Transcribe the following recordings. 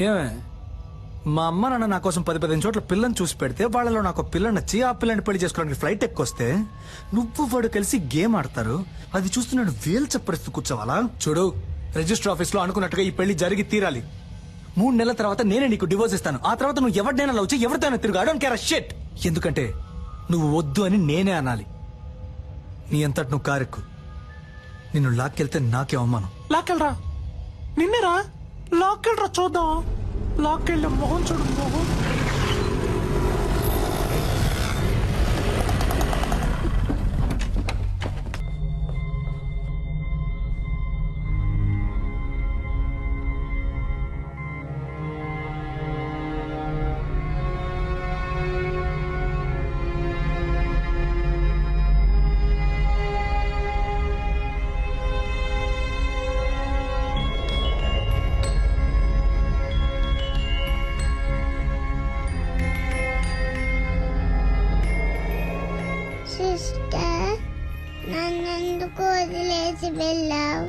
ఏమే మా అమ్మ నాన్న నా కోసం 10-15 చోట్ల పిల్లని చూసి పెడితే వాళ్ళలో నాకు పిల్లని నచ్చి ఆ పిల్లని పెళ్లి చేసుకోవడానికి ఫ్లైట్ ఎక్కొస్తే నువ్వు వాడు కలిసి గేమ్ ఆడతారు. అది చూస్తూ నేను వేలు చప్పరిస్తూ కూర్చోవాలా? చూడు, రిజిస్టర్ ఆఫీస్ లో అనుకున్నట్టుగా ఈ పెళ్లి జరిగి తీరాలి. 3 నెలల తర్వాత నేనే నీకు డివోర్స్ ఇస్తాను. ఆ తర్వాత నువ్వు ఎవరినైనా లవ్ చేయి, ఎవరితోనైనా తిరుగు. I don't care a shit. ఎందుకంటే నువ్వు వద్దు అని నేనే అనాలి. నీ అంతటి నువ్వు కారెక్కు. నిన్ను లాక్కెళ్తే నాకే అవమానం. లాక్కెళ్ళరా, నిన్నేరా లాక్కెళ్ళరా, చూద్దాం. లాక్కెళ్ళి మొహం చూడు, మొహం. సిస్టర్, నన్నెందుకు వదిలేసి వెళ్ళావు?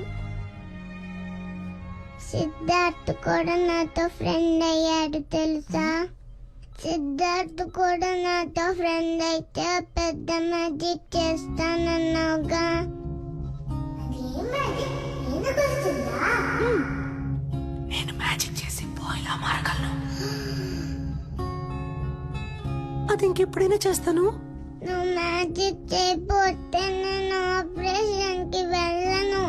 సిద్ధార్థ్ కూడా నాతో ఫ్రెండ్ అయ్యాడు తెలుసా? సిద్ధార్థ్ కూడా నాతో ఫ్రెండ్ అయితే పెద్ద మ్యాజిక్ చేస్తానన్నావుగా. నేను మ్యాజిక్ చేసి పోయిలా మారగలను. అది ఇంకెప్పుడైనా చేస్తాను. నువ్వు మ్యాజిక్ చేయకపోతే నేను ఆపరేషన్ కి వెళ్ళను.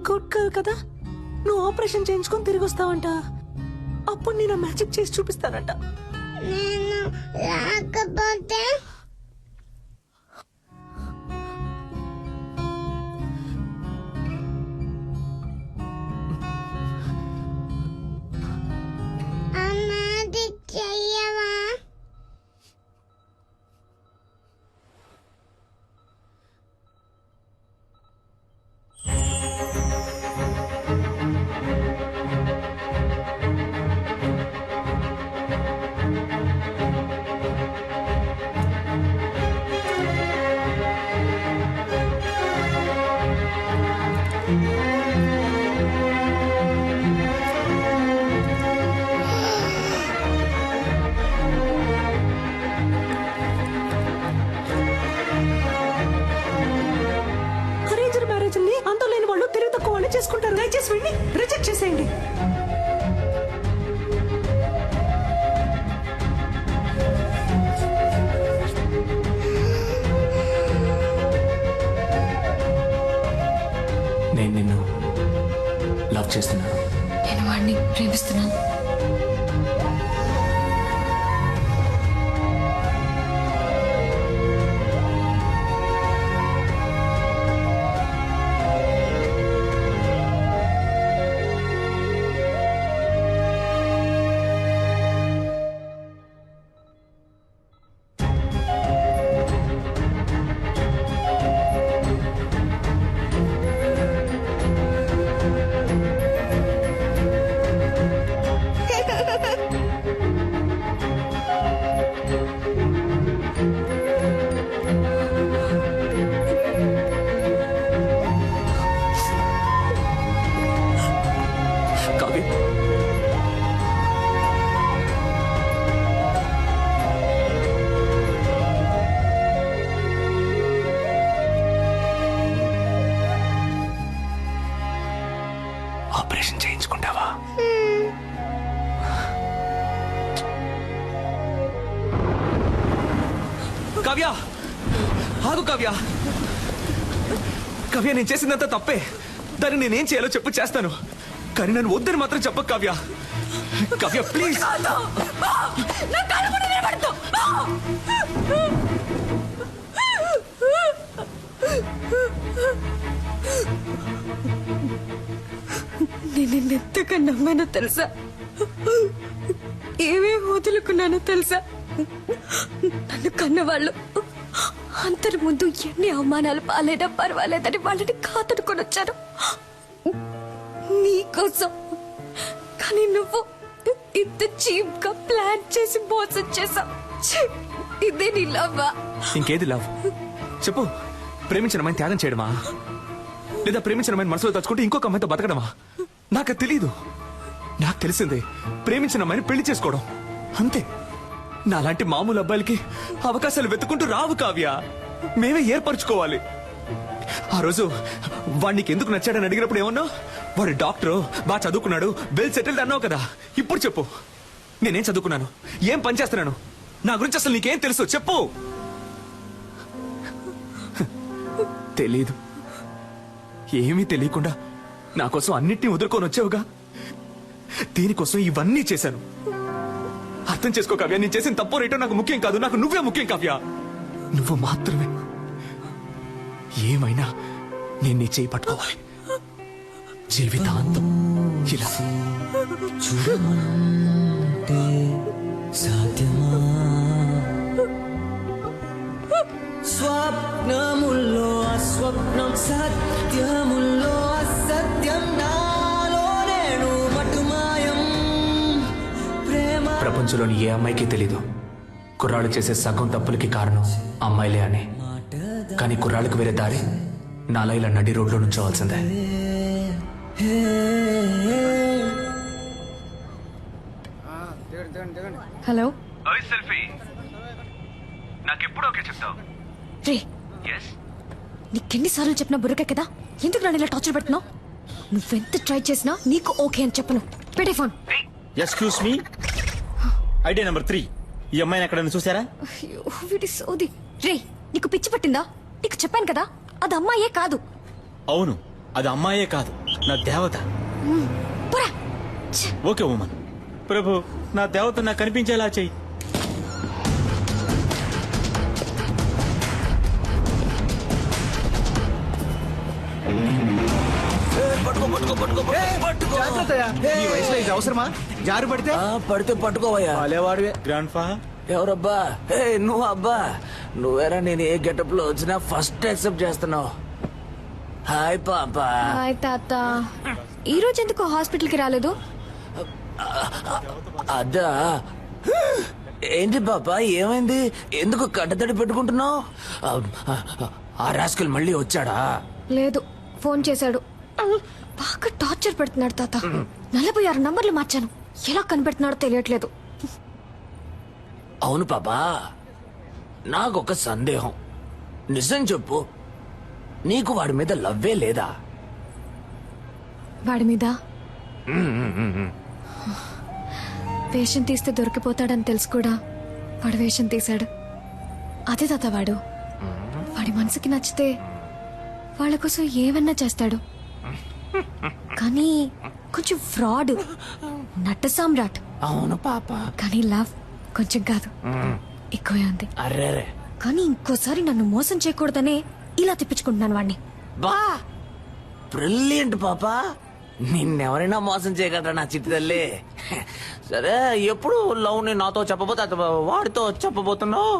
గుడ్ గర్ల్ కదా, నువ్వు ఆపరేషన్ చేయించుకొని తిరిగి వస్తావంట. అప్పుడు నేను మ్యాజిక్ చేసి చూపిస్తానంట. నేను రాకపోతే ఆ మ్యాజిక్ చెయ్యవా? అరేంజ్డ్ మ్యారేజ్ ని అంత లేని వాళ్ళు తెలివి తక్కువ వాళ్ళు చేసుకుంటారు. దయచేసి వెళ్ళి రిజెక్ట్ చేసేయండి. నేను నిన్ను లవ్ చేస్తున్నాను. నేను వాడిని ప్రేమిస్తున్నాను. ఆపరేషన్ చేయించుకుంటావా? కావ్య, ఆగు కావ్య. కావ్య, నేను చేసిందంతా తప్పే. దాన్ని నేనేం చేయాలో చెప్పు, చేస్తాను. కానీ నన్ను వద్దని మాత్రం చెప్పకు కావ్య. కావ్య ప్లీజ్. నేను నిన్నెంతగా నమ్మానో తెలుసా? ఏమేమి వదులుకున్నానో తెలుసా? నన్ను కన్నవాళ్ళు అందరి ముందు ఎన్ని అవమానాలు పాలైనా పర్వాలేదని వాళ్ళని కాతడుకొని వచ్చాను నీకోసం. కానీ నువ్వు ఇంత చీప్ గా ప్లాన్ చేసి మోసం చేసావు. ఇదే నీ లవ్వా? ఇంకేది లవ్ చెప్పు. ప్రేమించిన అమ్మాయిని త్యాగం చేయడమా, లేదా ప్రేమించిన అమ్మాయిని మనసులో తలుచుకుంటే ఇంకొక అమ్మాయితో బతకడమా? నాకు తెలీదు. నాకు తెలిసిందే ప్రేమించిన అమ్మాయిని పెళ్లి చేసుకోవడం అంతే. నాలాంటి మామూలు అబ్బాయిలకి అవకాశాలు వెతుకుంటూ రావు కావ్య, మేమే ఏర్పరచుకోవాలి. ఆ రోజు వాడికి ఎందుకు నచ్చాడని అడిగినప్పుడు ఏమన్నావు? వాడు డాక్టరు, బాగా చదువుకున్నాడు, వెల్ సెటిల్డ్ అన్నావు కదా. ఇప్పుడు చెప్పు, నేనేం చదువుకున్నాను, ఏం పని చేస్తున్నాను, నా గురించి అసలు నీకేం తెలుసు చెప్పు. తెలీదు, ఏమీ తెలియకుండా నా కోసం అన్నిటినీ వదులుకొని వచ్చావుగా. దీనికోసం ఇవన్నీ చేశాను. అర్థం చేసుకో కావ్య, నేను చేసిన తప్పు రేటో నాకు ముఖ్యం కాదు, నాకు నువ్వే ముఖ్యం కావ్య. నువ్వు మాత్రమే. ఏమైనా నేను నీ చేయి పట్టుకోవాలి జీవితాంతం ఇలా. చూడమంటే సాధ్యమా? స్వప్నముల్లో అస్వప్నం, సత్యముల్లో అసత్యం, నాలో నేను మటుమాయం. ప్రేమ ప్రపంచంలోని ఏ అమ్మాయికి తెలీదు కుర్రాళ్ళు చేసే సగం తప్పులకి కారణం అమ్మాయిలే అని. కానీ కుర్రాళ్ళకి వేరే దారి నాలా ఇలా నడి రోడ్లో నుంచోవాల్సిందే. హలో నాకెప్పుడు ఓకే చెప్తావు? రే, నీకెన్నిసార్లు చెప్పినా బుర్రకే కదా, ఎందుకు నన్ను ఇలా టార్చర్ పెడుతున్నావు? నువ్వెంత ట్రై చేసినా నీకు ఓకే అని చెప్పను. పెట్టే phone. Excuse me, idea number 3. ఈ అమ్మాయిని ఎక్కడైనా చూసారా? అయ్యో, వీడి సోది. రే, నీకు పిచ్చి పట్టిందా? నీకు చెప్పాను కదా, అది అమ్మాయే కాదు. అవును, అది అమ్మాయే కాదు, నా దేవత. పోరా. Okay woman. ప్రభు, నా దేవత నాకు కనిపించేలా చెయ్యి. ఈ వయసులో ఇది అవసరమా? జారు పడితే పడితే పట్టుకోవయ్యా. వాడేవాడివే. గ్రాండ్ ఫా, ఎవరబ్బా? నువ్వు అబ్బా, నువ్వేరా. నేను ఏ గెటప్ లో వచ్చినా ఫస్ట్ యాక్సెప్ట్ చేస్తున్నావు. హాయ్ పాపా. హాయ్ తాత. ఈ రోజు ఎందుకు హాస్పిటల్ కి రాలేదు? అదా, ఏంటి పాపా, ఏమైంది? ఎందుకు కట్టతడి పెట్టుకుంటున్నావు? ఆ రాస్కల్ మళ్ళీ వచ్చాడా? లేదు, ఫోన్ చేశాడు. బాగా టార్చర్ పెడుతున్నాడు తాత. 46 నంబర్లు మార్చాను, ఎలా కనిపెడుతున్నాడో తెలియట్లేదు. అవును పాపా, నాకొక సందేహం. నిజం చెప్పు, నీకు వాడి మీద లవ్వే లేదా? వాడి మీద వేషం తీస్తే దొరికిపోతాడని తెలుసు కూడా వాడు వేషం తీశాడు. అదే తాత వాడు. వాడి మనసుకి నచ్చితే వాళ్ళ కోసం ఏమన్నా చేస్తాడు. కానీ కొంచెం ఫ్రాడ్, నట్ట సామ్రాట్. అవును పాప, కానీ లవ్ కొంచెం కాదు, ఎక్కువే ఉంది. అర్రే, కానీ ఇంకోసారి నన్ను మోసం చేయకూడదనే ఇలా తిప్పించుకుంటున్నాను వాడిని. బా బ్రిలియంట్ పాపా. నిన్నెవరైనా మోసం చేయగలరా నా చిట్టి తల్లి? సరే, ఎప్పుడు లవ్ ని నాతో చెప్పబోతే వాడితో చెప్పబోతున్నావు?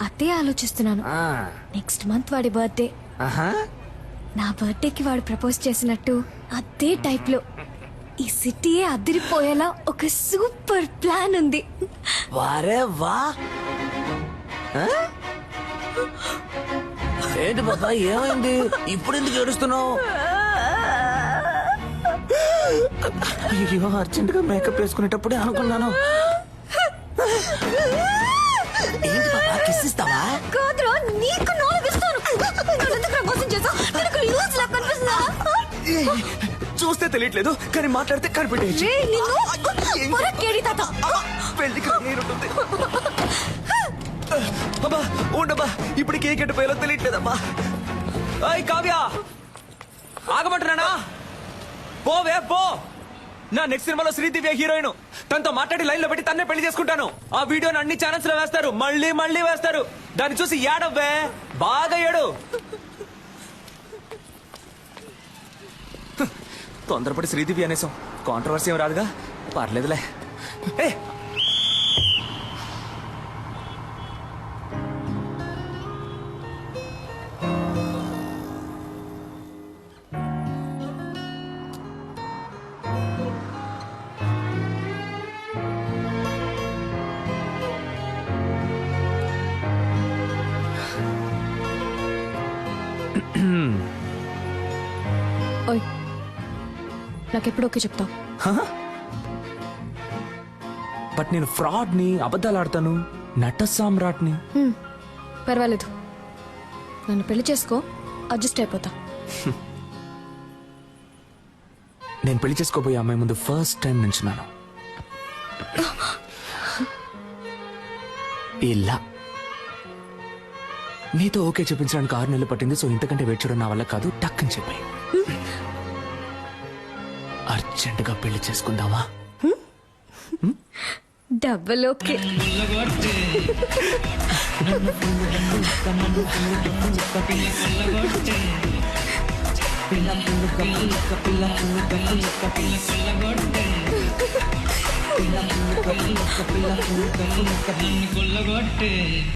అదే ఆలోచిస్తున్నాను. నెక్స్ట్ మంత్ వాడి బర్త్డే. నా బర్త్డేకి వాడు ప్రపోజ్ చేసినట్టు అదే టైప్ లో ఈ సిటీయే అదిరిపోయేలా ఒక సూపర్ ప్లాన్ ఉంది. వారే వా. ఏంటి పాపా, ఏమైంది? ఇప్పుడు ఎందుకు ఏడుస్తున్నావు? అయ్యో, అర్జెంట్ గా మేకప్ వేసుకునేటప్పుడే అనుకున్నాను. ఏంటి పాపా, కిస్ ఇస్తావా? కాదురా, నీకు నాలుగు ఇస్తాను. నన్ను ఎందుకు మోసం చేసావు? నీకు యూజ్ లా కనిపిస్తుందా? చూస్తే తెలియట్లేదు, కానీ మాట్లాడితే కనిపెట్టేయచ్చు. రేయ్, నిన్ను పొరకేడి తాత. పెళ్లికి నేనుంటుంది. అబ్బా ఉండబ్బా, ఇప్పుడు కేక్ ఎట్టు పోయాలో తెలియట్లేదమ్మా. అయ్ కావ్య, ఆగమంటున్నానా? పోవే పో. నా నెక్స్ట్ సినిమాలో శ్రీదివ్య హీరోయిన్. తనతో మాట్లాడి లైన్ లో పెట్టి తన్నే పెళ్లి చేసుకుంటాను. ఆ వీడియోని అన్ని ఛానల్స్ లో వేస్తారు, మళ్ళీ మళ్ళీ వేస్తారు. దాన్ని చూసి ఏడవ్వే, బాగా ఏడు. తొందరపడి శ్రీదివ్య అనేసాం, కాంట్రవర్సీ ఏం రాదుగా, పర్లేదులే. ఏ నాకెప్పుడు ఓకే చెప్తావు? బట్ నేను ఫ్రాడ్ని, అబద్ధాలు ఆడతాను, నట సామ్రాట్ని. పర్వాలేదు, నన్ను పెళ్లి చేసుకో, అడ్జస్ట్ అయిపోతా. నేను పెళ్లి చేసుకోబోయే అమ్మాయి ముందు ఫస్ట్ టైం నించున్నాను. ఇలా నీతో ఓకే చెప్పించడానికి 6 నెలలు పట్టింది. సో ఇంతకంటే వెయిట్ చేయడం నా వల్ల కాదు. టక్ అని చెప్పాయి, అర్జెంటుగా పెళ్లి చేసుకుందామా? Double okay.